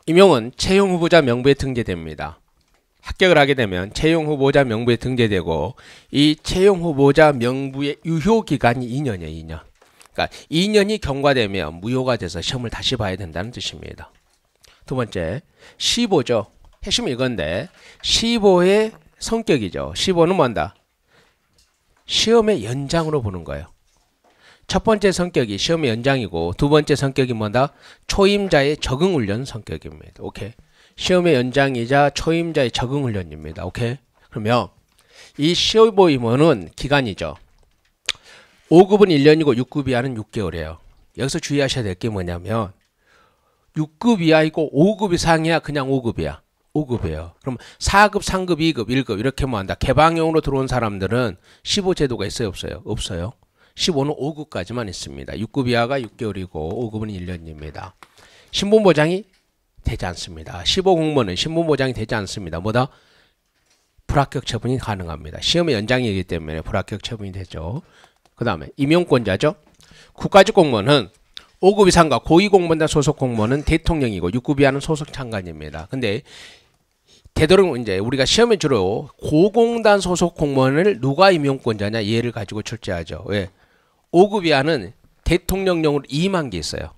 임용은 채용 후보자 명부에 등재됩니다. 합격을 하게 되면 채용 후보자 명부에 등재되고 이 채용 후보자 명부의 유효 기간이 2년이에요. 2년. 그러니까 2년이 경과되면 무효가 돼서 시험을 다시 봐야 된다는 뜻입니다. 두 번째, 시보죠. 핵심은 이건데 시보의 성격이죠. 시보는 뭔다? 시험의 연장으로 보는 거예요. 첫 번째 성격이 시험의 연장이고 두 번째 성격이 뭐다? 초임자의 적응훈련 성격입니다. 오케이. 시험의 연장이자 초임자의 적응훈련입니다. 오케이. 그러면 이 시보 임원은 기간이죠. 5급은 1년이고 6급 이하는 6개월이에요. 여기서 주의하셔야 될 게 뭐냐면 6급 이하이고 5급 이상이야 그냥 5급이야. 5급이에요. 그럼 4급, 3급, 2급, 1급 이렇게 뭐 한다. 개방형으로 들어온 사람들은 15 제도가 있어요? 없어요? 없어요. 15는 5급까지만 있습니다. 6급 이하가 6개월이고 5급은 1년입니다. 신분보장이 되지 않습니다. 15 공무원은 신분보장이 되지 않습니다. 뭐다? 불합격 처분이 가능합니다. 시험의 연장이기 때문에 불합격 처분이 되죠. 그 다음에 임용권자죠. 국가직 공무원은 5급 이상과 고위공무원단 소속 공무원은 대통령이고 6급 이하는 소속 장관입니다. 근데 되도록 이제 우리가 시험에 주로 고공단 소속 공무원을 누가 임용권자냐 얘를 가지고 출제하죠. 왜? 5급 이하는 대통령령으로 임한 게 있어요.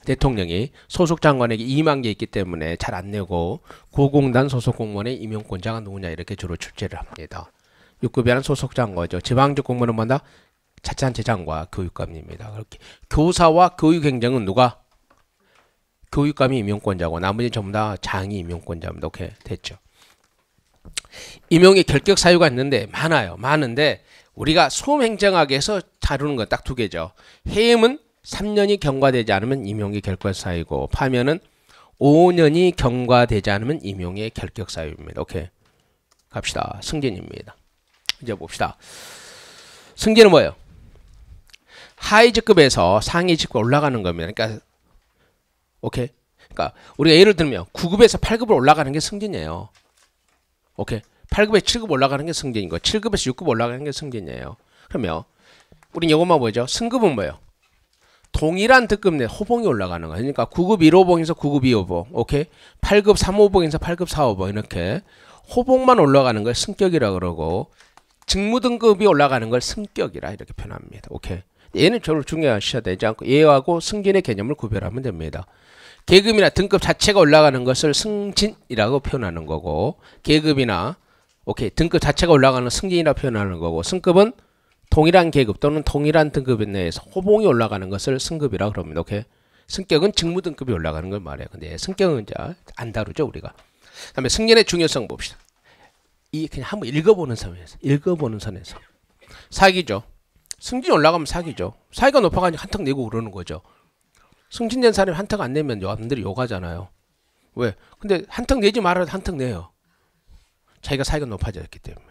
대통령이 소속 장관에게 임한 게 있기 때문에 잘 안 내고 고공단 소속 공무원의 임용권자가 누구냐 이렇게 주로 출제를 합니다. 6급 이하는 소속 장관이죠. 지방직 공무원은 뭐다? 자치단체장과 교육감입니다. 그렇게 교사와 교육행정은 누가? 교육감이 임용권자고 나머지 전부 다 장이 임용권자입니다. 오케이 됐죠. 임용의 결격 사유가 있는데 많아요. 많은데 우리가 소음행정학에서 다루는 건 딱 두 개죠. 해임은 3년이 경과되지 않으면 임용의 결격 사유고 파면은 5년이 경과되지 않으면 임용의 결격 사유입니다. 오케이 갑시다. 승진입니다. 이제 봅시다. 승진은 뭐예요? 하위 직급에서 상위 직급 올라가는 겁니다. 그러니까 오케이. 그러니까 우리가 예를 들면 9급에서 8급으로 올라가는 게 승진이에요. 오케이. 8급에서 7급 올라가는 게 승진이고 7급에서 6급 올라가는 게 승진이에요. 그러면 우린 이것만 보죠. 승급은 뭐예요? 동일한 등급 내 호봉이 올라가는 거예요. 그러니까 9급 1호봉에서 9급 2호봉. 오케이. 8급 3호봉에서 8급 4호봉 이렇게 호봉만 올라가는 걸 승격이라 그러고 직무 등급이 올라가는 걸 승격이라 이렇게 표현합니다. 오케이. 얘는 별로 중요하셔야 되지 않고 얘하고 승진의 개념을 구별하면 됩니다. 계급이나 등급 자체가 올라가는 것을 승진이라고 표현하는 거고 계급이나 오케이 등급 자체가 올라가는 승진이라고 표현하는 거고 승급은 동일한 계급 또는 동일한 등급 내에서 호봉이 올라가는 것을 승급이라고 그럽니다. 오케이. 승격은 직무 등급이 올라가는 걸 말해요. 근데 승격은 이제 안 다루죠 우리가. 그다음에 승진의 중요성 봅시다. 이 그냥 한번 읽어보는 선에서 사기죠. 승진이 올라가면 사기죠. 사기가 높아가지고 한턱 내고 그러는 거죠. 승진된 사람이 한턱 안 내면 여러분들이 욕하잖아요. 왜? 근데 한턱 내지 말아도 한턱 내요. 자기가 사기가 높아졌기 때문에.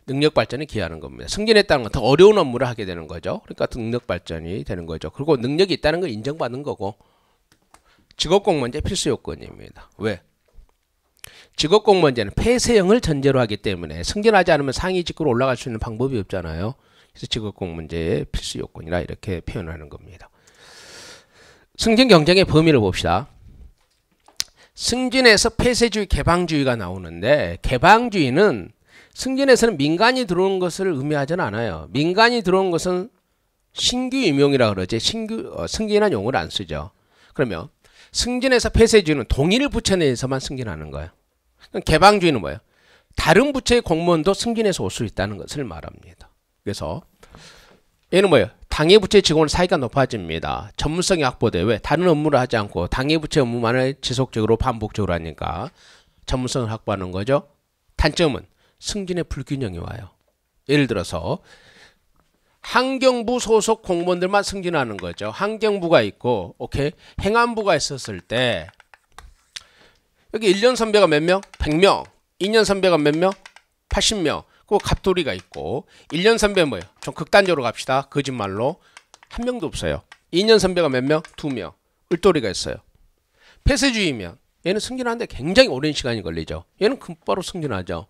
능력 발전에 기여하는 겁니다. 승진했다는 건 더 어려운 업무를 하게 되는 거죠. 그러니까 능력 발전이 되는 거죠. 그리고 능력이 있다는 걸 인정받는 거고 직업공무원제 필수 요건입니다. 왜? 직업공무원제는 폐쇄형을 전제로 하기 때문에 승진하지 않으면 상위 직급으로 올라갈 수 있는 방법이 없잖아요. 그래서 직업공무원제의 필수 요건이라 이렇게 표현하는 겁니다. 승진 경쟁의 범위를 봅시다. 승진에서 폐쇄주의, 개방주의가 나오는데 개방주의는 승진에서는 민간이 들어오는 것을 의미하지는 않아요. 민간이 들어온 것은 신규 임용이라 그러지 승진이라는 용어를 안 쓰죠. 그러면 승진에서 폐쇄주의는 동일 부처 내에서만 승진하는 거예요. 개방주의는 뭐예요? 다른 부처의 공무원도 승진해서 올 수 있다는 것을 말합니다. 그래서 얘는 뭐예요? 당해 부처의 직원은 사이가 높아집니다. 전문성이 확보돼. 왜? 다른 업무를 하지 않고 당해 부처의 업무만을 지속적으로 반복적으로 하니까 전문성을 확보하는 거죠. 단점은 승진의 불균형이 와요. 예를 들어서 환경부 소속 공무원들만 승진하는 거죠. 환경부가 있고 오케이 행안부가 있었을 때 여기 1년 선배가 몇 명? 100명. 2년 선배가 몇 명? 80명. 그 갑돌이가 있고 1년 선배 뭐예요? 좀 극단적으로 갑시다. 거짓말로 한 명도 없어요. 2년 선배가 몇 명? 2명. 을돌이가 있어요. 폐쇄주의면 얘는 승진하는데 굉장히 오랜 시간이 걸리죠. 얘는 금바로 승진하죠.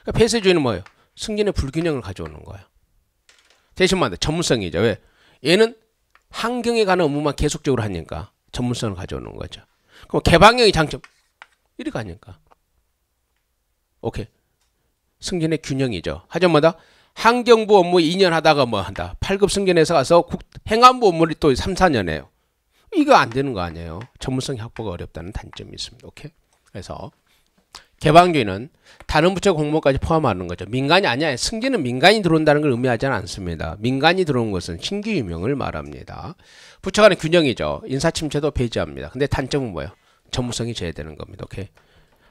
그러니까 폐쇄주의는 뭐예요? 승진의 불균형을 가져오는 거예요. 대신 말해 전문성이죠. 왜? 얘는 환경에 관한 업무만 계속적으로 하니까 전문성을 가져오는 거죠. 그럼 개방형의 장점 이렇게 아닐까? 오케이. 승진의 균형이죠. 하지만 뭐다? 환경부 업무 2년 하다가 뭐 한다. 8급 승진해서 가서 행안부 업무를 또 3, 4년 해요. 이거 안 되는 거 아니에요. 전문성 확보가 어렵다는 단점이 있습니다. 오케이. 그래서 개방주의는 다른 부처 공무원까지 포함하는 거죠. 민간이 아니야. 승진은 민간이 들어온다는 걸 의미하지는 않습니다. 민간이 들어온 것은 신규 임용을 말합니다. 부처 간의 균형이죠. 인사침체도 배제합니다. 근데 단점은 뭐예요? 전문성이 제외되는 겁니다. 오케이.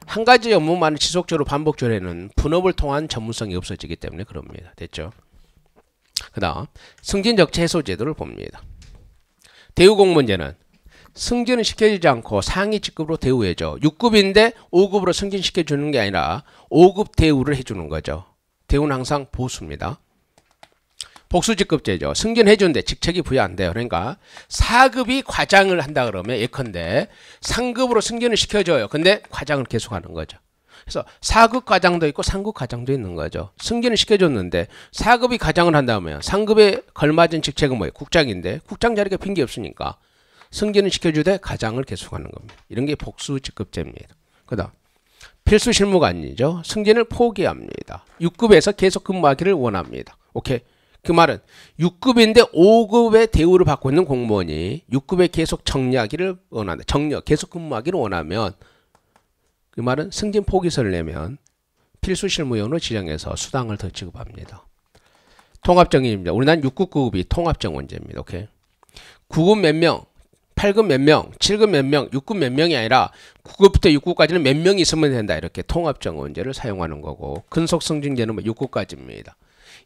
한 가지 업무만 지속적으로 반복적으로 해는 분업을 통한 전문성이 없어지기 때문에 그럽니다. 됐죠? 그 다음 승진 적체 해소 제도를 봅니다. 대우 공무원제는 승진을 시켜주지 않고 상위 직급으로 대우해줘. 6급인데 5급으로 승진시켜주는 게 아니라 5급 대우를 해주는 거죠. 대우는 항상 보수입니다. 복수직급제죠. 승진해주는데 직책이 부여 안 돼요. 그러니까 4급이 과장을 한다 그러면 예컨대 상급으로 승진을 시켜줘요. 근데 과장을 계속하는 거죠. 그래서 4급 과장도 있고 3급 과장도 있는 거죠. 승진을 시켜줬는데 4급이 과장을 한다면 상급에 걸맞은 직책은 뭐예요? 국장인데 국장 자리가 빈 게 없으니까 승진을 시켜주되 과장을 계속하는 겁니다. 이런 게 복수직급제입니다. 그 다음 필수 실무가 아니죠. 승진을 포기합니다. 6급에서 계속 근무하기를 원합니다. 오케이. 그 말은 6급인데 5급의 대우를 받고 있는 공무원이 6급에 계속 정리하기를 원한다. 계속 근무하기를 원하면 그 말은 승진 포기서를 내면 필수 실무요원으로 지정해서 수당을 더 지급합니다. 통합정의입니다. 우리나라는 6급 9급이 통합정원제입니다. 오케이. 9급 몇 명, 8급 몇 명, 7급 몇 명, 6급 몇 명이 아니라 9급부터 6급까지는 몇 명이 있으면 된다. 이렇게 통합정원제를 사용하는 거고 근속승진제는 6급까지입니다.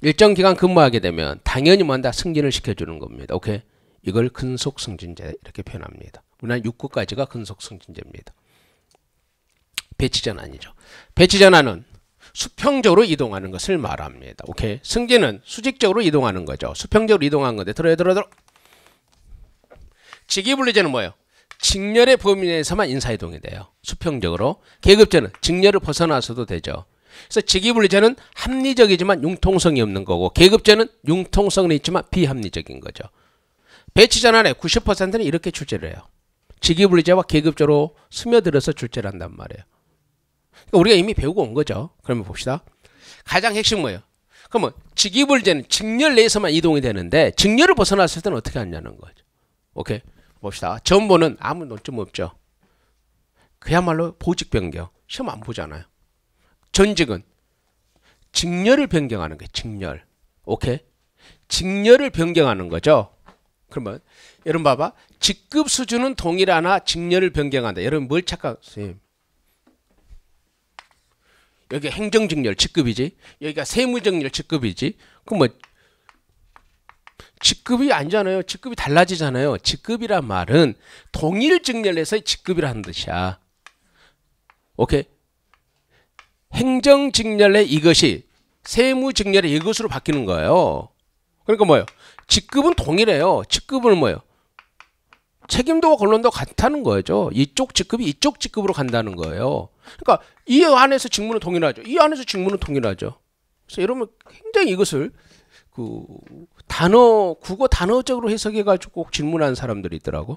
일정 기간 근무하게 되면 당연히 뭔다 승진을 시켜주는 겁니다. 오케이. 이걸 근속승진제 이렇게 표현합니다. 우리나라 6급까지가 근속승진제입니다. 배치전 아니죠. 배치전환은 수평적으로 이동하는 것을 말합니다. 오케이. 승진은 수직적으로 이동하는 거죠. 수평적으로 이동한 건데 들어. 직위분리제는 뭐예요? 직렬의 범위 내에서만 인사이동이 돼요. 수평적으로. 계급제는 직렬을 벗어나서도 되죠. 그래서 직위분리제는 합리적이지만 융통성이 없는 거고 계급제는 융통성은 있지만 비합리적인 거죠. 배치전환의 90%는 이렇게 출제를 해요. 직위분리제와 계급제로 스며들어서 출제를 한단 말이에요. 그러니까 우리가 이미 배우고 온 거죠. 그러면 봅시다. 가장 핵심 뭐예요? 그러면 직위분리제는 직렬 내에서만 이동이 되는데 직렬을 벗어났을 때는 어떻게 하냐는 거죠. 오케이. 봅시다. 전보는 아무 논점 없죠. 그야말로 보직 변경. 시험 안 보잖아요. 전직은 직렬을 변경하는 거예요. 직렬. 오케이. 직렬을 변경하는 거죠. 그러면 여러분 봐봐. 직급 수준은 동일하나 직렬을 변경한다. 여러분 뭘 착각하세요? 여기 행정직렬 직급이지. 여기가 세무직렬 직급이지. 그럼 뭐 직급이 아니잖아요. 직급이 달라지잖아요. 직급이란 말은 동일 직렬에서의 직급이라는 뜻이야. 오케이. 행정직렬의 이것이 세무직렬의 이것으로 바뀌는 거예요. 그러니까 뭐예요? 직급은 동일해요. 직급은 뭐예요? 책임도와 권한도 같다는 거죠. 이쪽 직급이 이쪽 직급으로 간다는 거예요. 그러니까 이 안에서 직무는 동일하죠. 이 안에서 직무는 동일하죠. 그래서 여러분 굉장히 이것을 국어 단어적으로 해석해가지고 꼭 질문하는 사람들이 있더라고.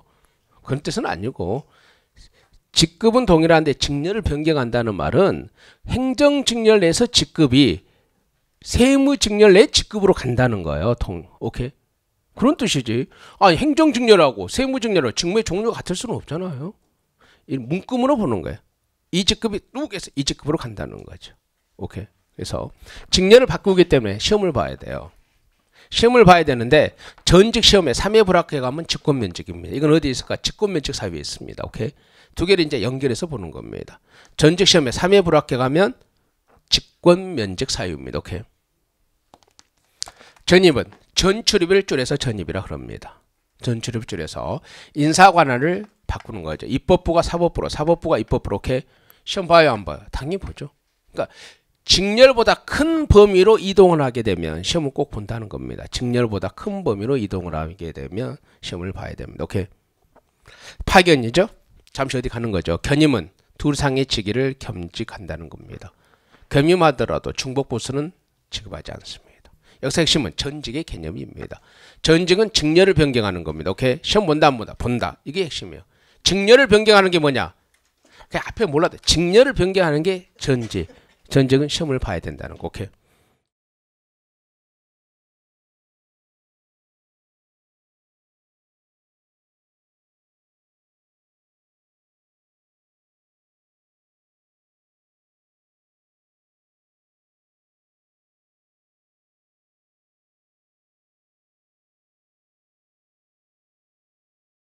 그런 뜻은 아니고 직급은 동일한데 직렬을 변경한다는 말은 행정직렬 내에서 직급이 세무직렬 내 직급으로 간다는 거예요. 오케이? 그런 뜻이지. 아니 행정직렬하고 세무직렬하고 직무의 종류가 같을 수는 없잖아요. 이 문구문으로 보는 거예요. 이 직급이 뚝해서 이 직급으로 간다는 거죠. 오케이? 그래서 직렬을 바꾸기 때문에 시험을 봐야 돼요. 시험을 봐야 되는데 전직 시험에 3회 불합격에 가면 직권면직입니다. 이건 어디에 있을까? 직권면직 사유에 있습니다. 오케이? 두 개를 이제 연결해서 보는 겁니다. 전직 시험에 3회 불합격하면 직권면직 사유입니다. 오케이? 전입은 전출입을 줄여서 전입이라 그럽니다. 전출입을 줄여서 인사관할을 바꾸는 거죠. 입법부가 사법부로, 사법부가 입법부로. 이렇게 시험 봐요, 안 봐요? 당연히 보죠. 그러니까 직렬보다 큰 범위로 이동을 하게 되면 시험을 꼭 본다는 겁니다. 직렬보다 큰 범위로 이동을 하게 되면 시험을 봐야 됩니다. 오케이. 파견이죠. 잠시 어디 가는 거죠. 견임은 둘 상의 직위를 겸직한다는 겁니다. 겸임하더라도 중복보수는 지급하지 않습니다. 여기서 핵심은 전직의 개념입니다. 전직은 직렬을 변경하는 겁니다. 오케이. 시험 본다 안 본다? 본다. 이게 핵심이에요. 직렬을 변경하는 게 뭐냐? 그냥 앞에 몰라도 직렬을 변경하는 게 전제. 전제는 시험을 봐야 된다는 거. 오케이.